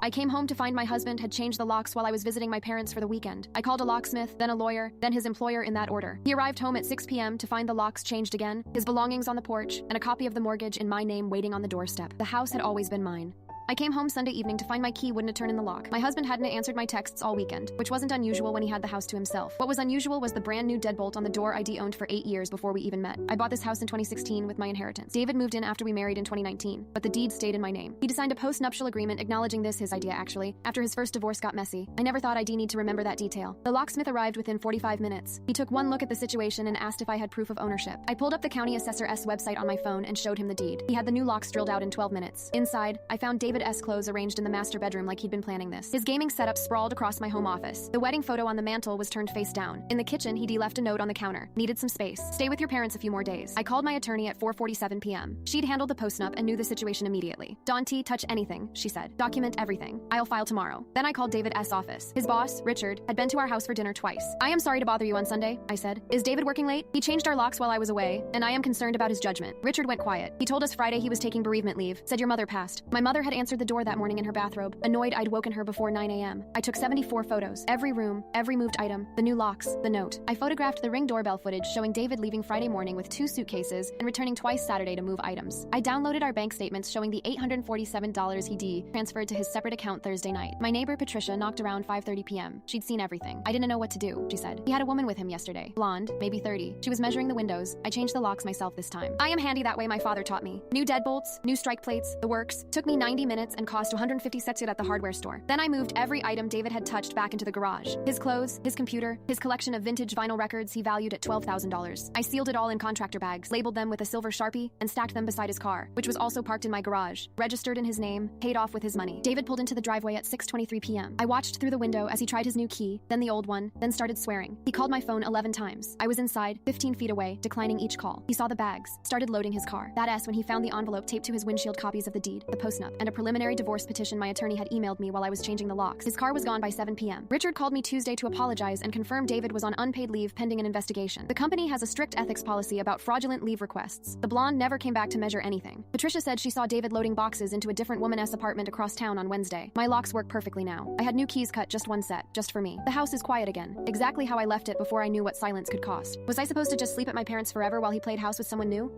I came home to find my husband had changed the locks while I was visiting my parents for the weekend. I called a locksmith, then a lawyer, then his employer in that order. He arrived home at 6 p.m. to find the locks changed again, his belongings on the porch, and a copy of the mortgage in my name waiting on the doorstep. The house had always been mine. I came home Sunday evening to find my key wouldn't turn in the lock. My husband hadn't answered my texts all weekend, which wasn't unusual when he had the house to himself. What was unusual was the brand new deadbolt on the door ID owned for 8 years before we even met. I bought this house in 2016 with my inheritance. David moved in after we married in 2019, but the deed stayed in my name. He signed a post-nuptial agreement acknowledging this his idea actually, after his first divorce got messy. I never thought I'd need to remember that detail. The locksmith arrived within 45 minutes. He took one look at the situation and asked if I had proof of ownership. I pulled up the county assessor's website on my phone and showed him the deed. He had the new locks drilled out in 12 minutes. Inside, I found David's clothes arranged in the master bedroom like he'd been planning this. His gaming setup sprawled across my home office. The wedding photo on the mantle was turned face down. In the kitchen, he'd left a note on the counter. Needed some space. Stay with your parents a few more days. I called my attorney at 4:47 p.m. She'd handled the post-nup and knew the situation immediately. Don't touch anything, she said. Document everything. I'll file tomorrow. Then I called David's office. His boss, Richard, had been to our house for dinner twice. I am sorry to bother you on Sunday, I said. Is David working late? He changed our locks while I was away, and I am concerned about his judgment. Richard went quiet. He told us Friday he was taking bereavement leave. Said your mother passed. My mother had answered the door that morning in her bathrobe, annoyed I'd woken her before 9 a.m. I took 74 photos. Every room, every moved item, the new locks, the note. I photographed the Ring doorbell footage showing David leaving Friday morning with 2 suitcases and returning twice Saturday to move items. I downloaded our bank statements showing the $847 he transferred to his separate account Thursday night. My neighbor Patricia knocked around 5:30 p.m. She'd seen everything. I didn't know what to do, she said. He had a woman with him yesterday. Blonde, maybe 30. She was measuring the windows. I changed the locks myself this time. I am handy that way, my father taught me. New deadbolts, new strike plates, the works. Took me 90 minutes and cost 150 sets at the hardware store. Then I moved every item David had touched back into the garage. His clothes, his computer, his collection of vintage vinyl records he valued at $12,000. I sealed it all in contractor bags, labeled them with a silver Sharpie, and stacked them beside his car, which was also parked in my garage, registered in his name, paid off with his money. David pulled into the driveway at 6:23 p.m. I watched through the window as he tried his new key, then the old one, then started swearing. He called my phone 11 times. I was inside, 15 feet away, declining each call. He saw the bags, started loading his car. That's when he found the envelope taped to his windshield copies of the deed, the postnup, and a preliminary divorce petition my attorney had emailed me while I was changing the locks. His car was gone by 7 p.m. Richard called me Tuesday to apologize and confirm David was on unpaid leave pending an investigation. The company has a strict ethics policy about fraudulent leave requests. The blonde never came back to measure anything. Patricia said she saw David loading boxes into a different woman's apartment across town on Wednesday. My locks work perfectly now. I had new keys cut, just one set, just for me. The house is quiet again, exactly how I left it before I knew what silence could cost. Was I supposed to just sleep at my parents' forever while he played house with someone new?